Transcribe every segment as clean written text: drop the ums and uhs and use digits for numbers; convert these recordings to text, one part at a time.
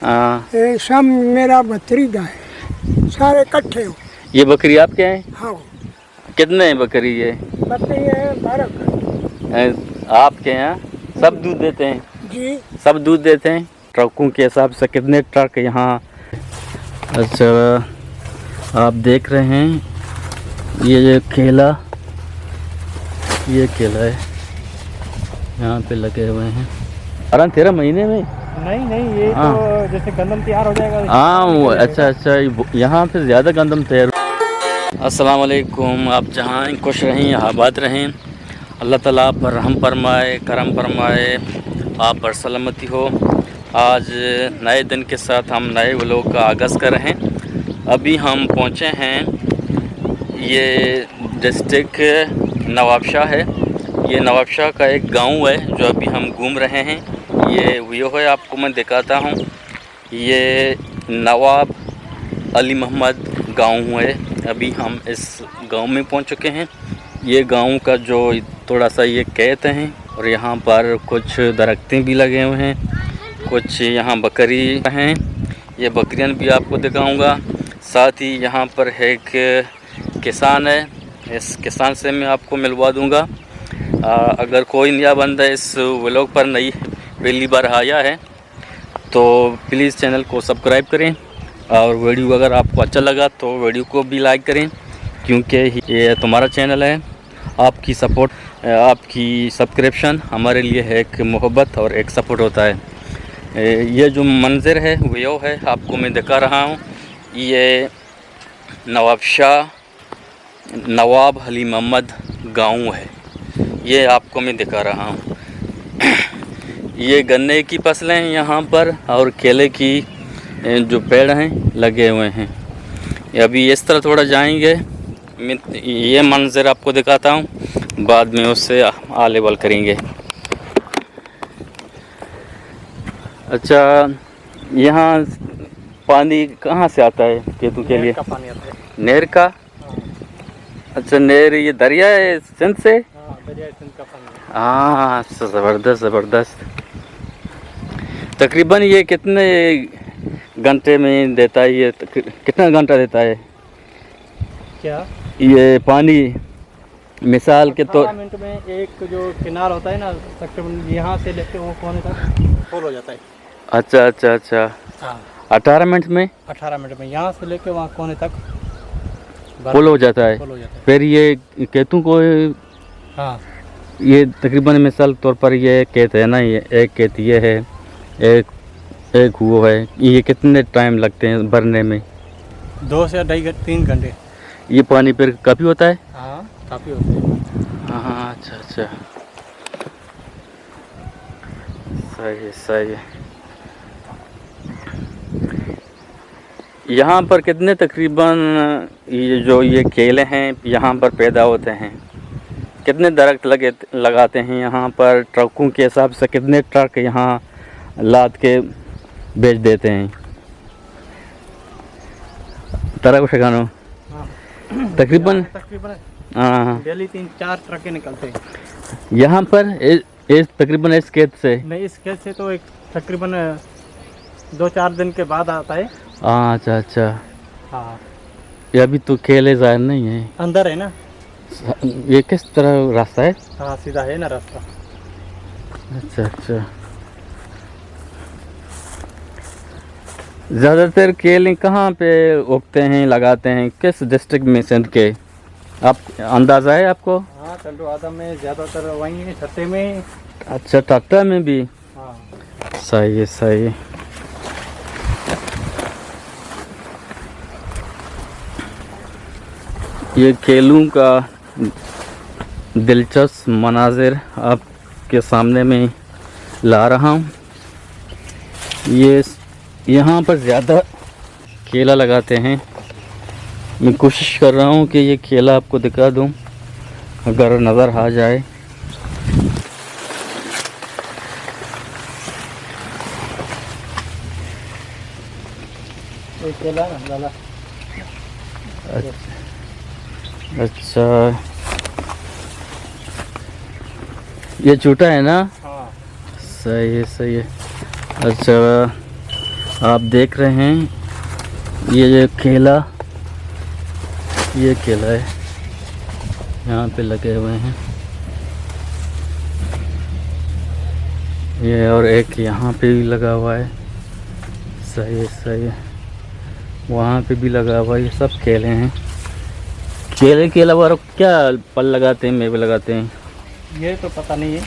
हाँ। ये सब मेरा भतीजा है, सारे इकट्ठे हो। ये बकरी आपके हैं? हाँ, कितने हैं बकरी ये? बकरी है 12। आपके यहाँ सब दूध देते हैं? जी, सब दूध देते हैं। ट्रकों के हिसाब से कितने ट्रक यहाँ? अच्छा, आप देख रहे हैं ये केला, ये केला है यहाँ पे लगे हुए हैं। 12-13 महीने में? नहीं, ये हाँ। तो जैसे गंदम तैयार हो जाएगा। हाँ, अच्छा, यहाँ पे ज़्यादा गंदम तैयार। अस्सलाम वालेकुम। आप जहाँ खुश रहें, आबाद रहें, अल्लाह ताला आप पर रहम फरमाए, करम फरमाए, आप पर सलामती हो। आज नए दिन के साथ हम नए व्लॉग का आगाज़ कर रहे हैं। अभी हम पहुँचे हैं, ये डिस्ट्रिक्ट नवाबशाह है। ये नवाबशाह का एक गांव है जो अभी हम घूम रहे हैं। ये व्यू है, आपको मैं दिखाता हूँ। ये नवाब अली मोहम्मद गांव है। अभी हम इस गांव में पहुंच चुके हैं। ये गांव का जो थोड़ा सा ये खेत हैं और यहाँ पर कुछ दरख्तें भी लगे हुए हैं, कुछ यहाँ बकरी हैं। ये बकरियां भी आपको दिखाऊंगा। साथ ही यहाँ पर एक किसान है, इस किसान से मैं आपको मिलवा दूंगा। अगर कोई नया बंदा इस व्लॉग पर नई पहली बार आया है तो प्लीज़ चैनल को सब्सक्राइब करें, और वीडियो अगर आपको अच्छा लगा तो वीडियो को भी लाइक करें, क्योंकि ये तुम्हारा चैनल है। आपकी सपोर्ट, आपकी सब्सक्रिप्शन हमारे लिए है एक मोहब्बत और एक सपोर्ट होता है। ये जो मंज़र है व्यू है आपको मैं दिखा रहा हूँ। ये नवाब अली मोहम्मद गांव है, ये आपको मैं दिखा रहा हूँ। ये गन्ने की फसलें हैं यहाँ पर, और केले की जो पेड़ हैं लगे हुए हैं। अभी इस तरह थोड़ा जाएंगे, मैं ये मंज़र आपको दिखाता हूँ, बाद में उससे आ लेवल करेंगे। अच्छा, यहाँ पानी कहाँ से आता है खेतों के लिए? का पानी आता है। नहर का? अच्छा, नहर ये दरिया है सिंध से? हाँ, दरिया सिंध का पानी। हाँ, ज़बरदस्त। तकरीबन ये कितने घंटे में देता है? ये कितना घंटा देता है क्या ये पानी? मिसाल के तो 18 मिनट में एक जो किनार होता है ना, तकरीबन यहाँ से लेके वो कोने तक फुल हो जाता है। अच्छा। हाँ, 18 मिनट में 18 मिनट में यहाँ से लेके वहाँ कोने तक फुल हो जाता है। फुल हो जाता है। फिर ये खेतों को, हाँ, ये तकरीबन मिसाल तौर पर ये खेत है ना, ये एक खेत ये है, एक वो है, ये कितने टाइम लगते हैं भरने में? 2 से 2.5-3 घंटे। ये पानी फिर काफ़ी होता है? हाँ, काफ़ी होते हैं। हाँ, अच्छा, सही है। यहाँ पर कितने तकरीबन ये केले हैं यहाँ पर पैदा होते हैं? कितने दरख्त लगाते हैं यहाँ पर? ट्रकों के हिसाब से कितने ट्रक यहाँ लाद के बेच देते हैं? तरह शगानो हाँ, तकरीबन हाँ, डेली 3-4 ट्रकें निकलते हैं यहाँ पर इस तकरीबन इस खेत से। नहीं, इस खेत से तो एक तकरीबन 2-4 दिन के बाद आता है। अच्छा। हाँ, ये अभी तो केले ज़ाहिर नहीं है, अंदर है ना। ये किस तरह रास्ता है? हाँ, सीधा है ना रास्ता। अच्छा। ज़्यादातर केले कहाँ पे उगते हैं, लगाते हैं? किस डिस्ट्रिक्ट में सिंध के? आप अंदाज़ा है आपको? हाँ, टंडू आदम में ज़्यादातर वहीं है, छत्ते में। अच्छा, टाटा में भी? हाँ, सही है। ये केलों का दिलचस्प मनाजिर आपके सामने में ला रहा हूँ। ये यहाँ पर ज़्यादा केला लगाते हैं। मैं कोशिश कर रहा हूँ कि ये केला आपको दिखा दूँ, अगर नज़र आ जाए। ये केला ना लाला। अच्छा, ये छोटा है ना? हाँ, सही है। अच्छा, आप देख रहे हैं ये केला है, यहाँ पे लगे हुए हैं ये, और एक यहाँ पे भी लगा हुआ है। सही है। वहाँ पे भी लगा हुआ है। ये सब केले हैं। केले के अलावा और क्या फल लगाते हैं, मेवे लगाते हैं? ये तो पता नहीं है।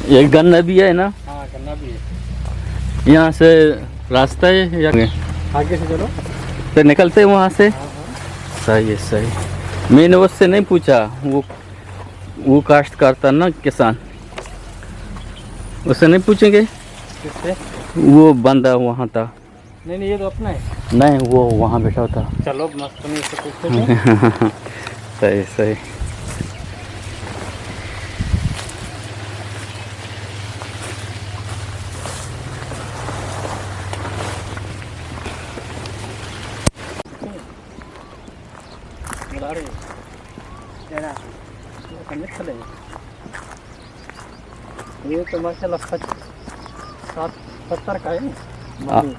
ये गन्ना भी है ना? हाँ गन्ना भी है। यहाँ से रास्ता है या आगे से चलो तो निकलते हैं वहाँ से। सही है। मैंने उससे नहीं पूछा, वो काश्त करता ना किसान, उससे नहीं पूछेंगे? किससे? वो बंदा वहाँ था। नहीं ये तो अपना है। नहीं, वो वहाँ बैठा था। चलो मस्त नहीं इससे पूछते सही। ये तो माशाल्लाह 70 का है।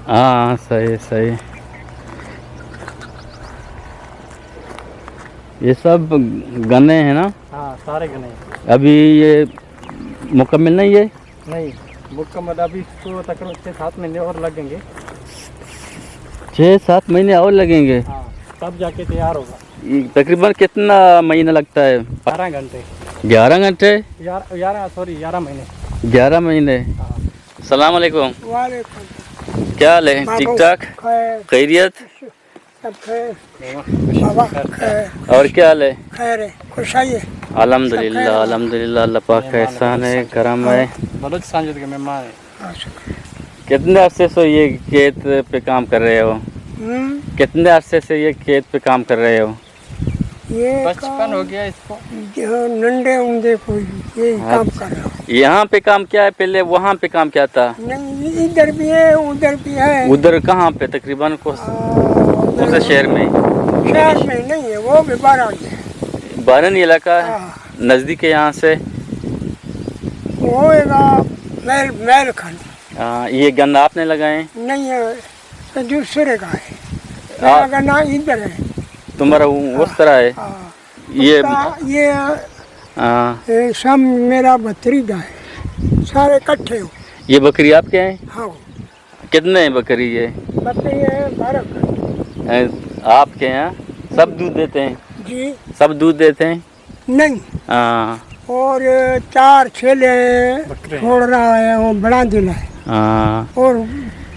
हाँ सही। ये सब गन्ने हैं ना? हाँ सारे गन्ने। अभी ये मुकम्मल नहीं है? नहीं मुकम्मल, अभी इसको तकरीबन 6-7 महीने और लगेंगे। 6-7 महीने और लगेंगे? हाँ तब जाके तैयार होगा। ये तकरीबन कितना महीना लगता है? 12 घंटे। 11 घंटे? 11 महीने। 11 महीने। हाँ। सलाम अलैकुम। वालेकुम। क्या हाल है? ठीक ठाक? खैर, खैरियत? सब खैर। बाबा खैर। और क्या हाल है? खैर है, खुश है। अल्हम्दुलिल्लाह अल्लाह पाक का एहसान है, करम है। बलूचिस्तान के मेहमान है। कितने अरसे से ये खेत पे काम कर रहे हो? कितने अरसे से ये खेत पे काम कर रहे हो? ये बचपन हो गया इसको। नंडे उंडे कोई यही काम कर रहा हूँ। यहाँ पे काम क्या है? पहले वहाँ पे काम क्या था? नहीं इधर भी है उधर भी है। उधर कहाँ पे? तकरीबन कौन से शहर में? शहर में नहीं है, वो भी बारान है। बारन इलाका है, नज़दीक है यहाँ से। वो मैल खंड। ये गन्ना आपने लगाए? नहीं है, तो दूसरे का है। मेरा गन्ना इधर है। तुम्हारा उस तरह है? ये सब मेरा भतीजा है, सारे इकट्ठे हो। ये बकरी आपके हैं? हाँ कितने हैं बकरी ये? बकरी है 12। आपके यहाँ सब दूध देते हैं? जी सब दूध देते हैं? नहीं। हाँ। और 4 छेले छोड़ रहा है, वो बड़ा दिला है। और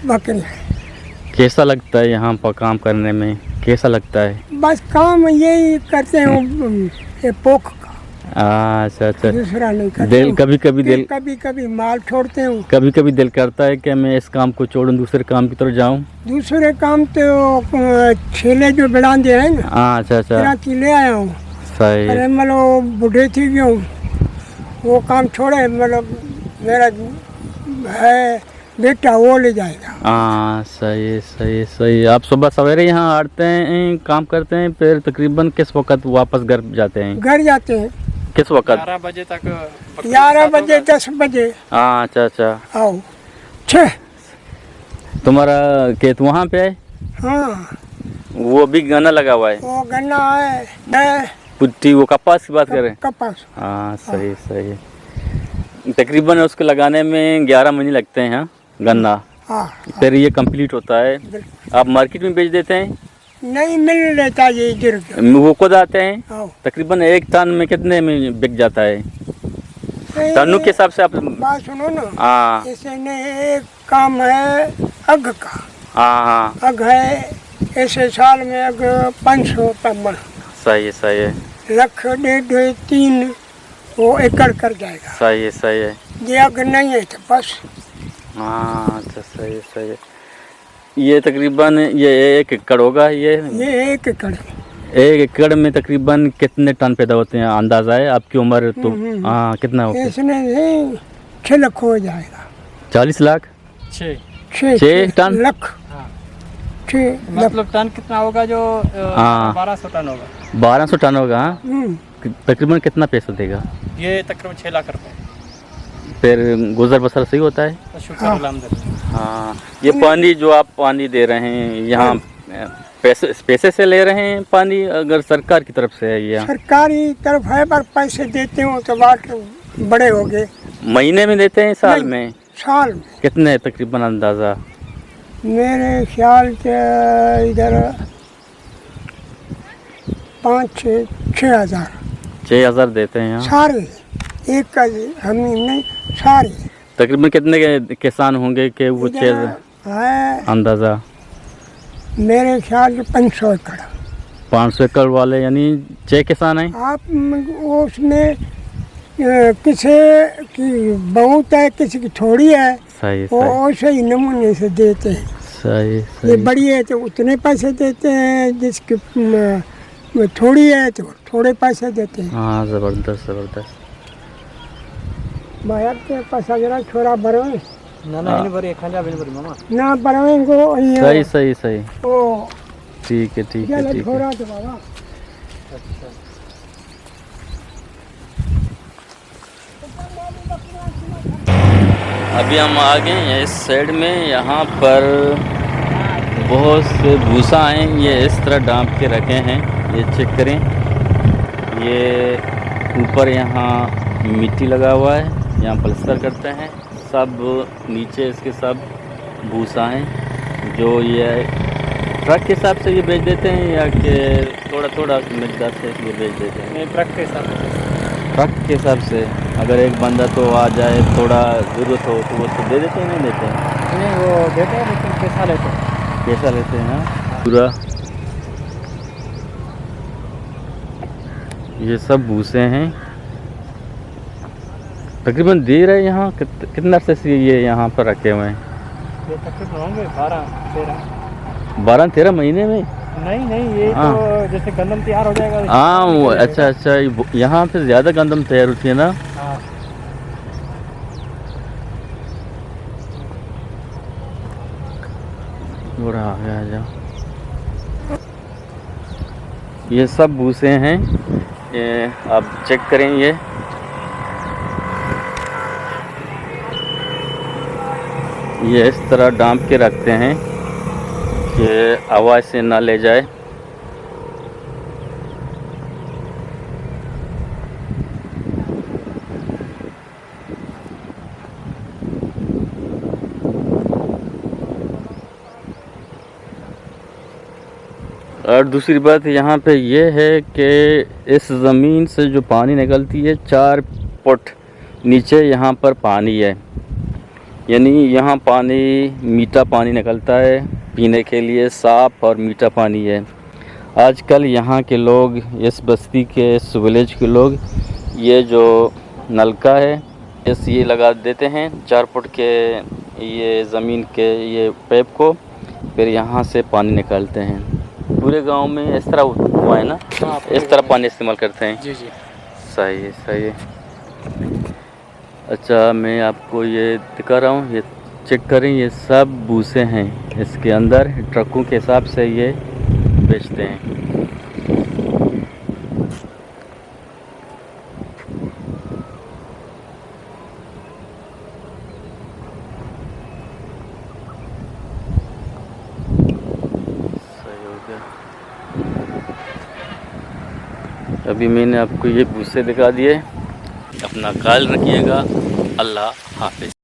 बकरी है। कैसा लगता है यहाँ पर काम करने में? कैसा लगता है? बस काम यही करते हैं, ये पोख का। अच्छा। दूसरा नहीं करते। दिल कभी माल छोड़ते हूँ। कभी दिल करता है कि मैं इस काम को छोड़ूं, दूसरे काम की तरफ जाऊं। दूसरे काम तो छेले जो बढ़ा दे है ना। अच्छा। ले आया हूँ। सही। अरे मतलब बूढ़े थी क्यों, वो काम छोड़े, मतलब मेरा है बेटा वो ले जाएगा। सही। आप सुबह सवेरे यहाँ आते हैं, काम करते हैं, फिर तकरीबन किस वक्त वापस घर जाते हैं? घर जाते हैं किस वक्त? 11 बजे तक। 11 बजे 10 बजे। अच्छा। आओ 6। तुम्हारा खेत वहाँ पे है? हाँ वो भी गन्ना लगा हुआ है? वो गन्ना है। पुट्टी, वो कपास की बात करें? कपास। सही। तकरीबन उसको लगाने में 11 महीने लगते हैं। हाँ गन्ना। फिर ये कंप्लीट होता है, आप मार्केट में बेच देते हैं? नहीं मिल लेता ये इधर। वो खुद आते हैं? तकरीबन एक टन में कितने में बिक जाता है? टनों के हिसाब से आप बात सुनो ना। ऐसे नहीं, एक काम है अग का। अग है, ऐसे साल में अग 500 मन। सही है। 1.5-3 वो एकड़ कर जाएगा। सही है। ये अग नहीं है तो बस। अच्छा सही है। ये तकरीबन ये 1 एकड़ होगा। ये 1 एकड़। 1 एकड़ में तकरीबन कितने टन पैदा होते हैं, अंदाजा है? आपकी उम्र तो कितना होगा? इसमें 6 लाख हो जाएगा। 40 लाख? 6 टन? लाख। 6 मतलब टन कितना होगा? जो 1200 टन होगा। 1200 टन होगा। तकरीबन कितना पैसा देगा? ये तकरीबन 6 लाख रुपए। फिर गुजर बसर सही होता है। शुक्र अल्हम्दुलिल्लाह। हाँ, ये पानी जो आप पानी दे रहे हैं यहाँ पैसे से ले रहे हैं पानी, अगर सरकार की तरफ से है ये? सरकारी तरफ है पर पैसे देते हो तो बाट बड़े हो गए। महीने में देते हैं, साल नहीं, में? साल में। कितने तकरीबन अंदाज़ा? मेरे ख्याल से इधर 5-6 हज़ार 6,000 देते हैं यहाँ सारे, एक का हम नहीं सारे। तकरीबन कितने के किसान होंगे कि वो इधर 6 है अंदाज़ा? मेरे ख्याल से 500 एकड़। 500 एकड़ वाले यानी 6 किसान हैं। आप उसमें किसी की बहुत है, किसी की थोड़ी है, सही वो सही ऐसे ही नमूने से देते हैं। सही ये सही। बड़ी है तो उतने पैसे देते हैं, जिसकी थोड़ी है तो थोड़े पैसे देते हैं। हाँ, ज़बरदस्त ज़बरदस्त। बाहर के पैसा जरा छोरा भरवे ना ना इन भरी खंजा बिन भरी मामा। ना भरवे को सही सही सही। ओ ठीक है ठीक है ठीक है। छोरा तो बाबा अच्छा। अभी हम आ गए हैं इस साइड में। यहाँ पर बहुत से भूसा हैं, ये इस तरह डांप के रखे हैं। ये चेक करें, ये ऊपर यहाँ मिट्टी लगा हुआ है, यहाँ प्लास्टर करते हैं। सब नीचे इसके सब भूसा हैं जो ये ट्रक के हिसाब से ये बेच देते हैं या कि थोड़ा थोड़ा मिकदार से ये बेच देते हैं? नहीं, ट्रक के हिसाब से। ट्रक के हिसाब से। अगर एक बंदा तो आ जाए, थोड़ा ज़रूरत हो तो वो तो दे देते हैं, नहीं देते हैं? नहीं, वो देते हैं लेकिन पैसा लेते हैं। पैसा लेते हैं हाँ? पूरा ये सब भूसे हैं। तकरीबन देर है यहाँ कितना अरसे से ये यहाँ पर रखे हुए हैं? ये तकरीबन होंगे 12-13। 12-13 महीने में? नहीं नहीं, ये हाँ। तो जैसे गंदम तैयार हो जाएगा। हाँ वो अच्छा अच्छा, यहाँ पे ज़्यादा गंदम तैयार होती है ना? हाँ। बड़ा आ गया जाओ। ये सब भूसे हैं, ये आप चेक करें। ये इस तरह डांप के रखते हैं कि आवाज़ से ना ले जाए। और दूसरी बात यहाँ पे ये है कि इस ज़मीन से जो पानी निकलती है 4 फुट नीचे यहाँ पर पानी है, यानी यहाँ पानी मीठा पानी निकलता है पीने के लिए, साफ़ और मीठा पानी है। आजकल यहाँ के लोग, इस बस्ती के, इस विलेज के लोग ये जो नलका है ये लगा देते हैं 4 फुट के ये ज़मीन के ये पाइप को, फिर यहाँ से पानी निकालते हैं। पूरे गांव में इस तरह हुआ है ना? हाँ, इस तरह पानी इस्तेमाल करते हैं। जी जी। सही है सही है। अच्छा, मैं आपको ये दिखा रहा हूँ, ये चेक करें, ये सब भूसे हैं इसके अंदर। ट्रकों के हिसाब से ये बेचते हैं। अभी मैंने आपको ये भूसे दिखा दिए। अपना ख्याल रखिएगा। अल्लाह हाफिज़।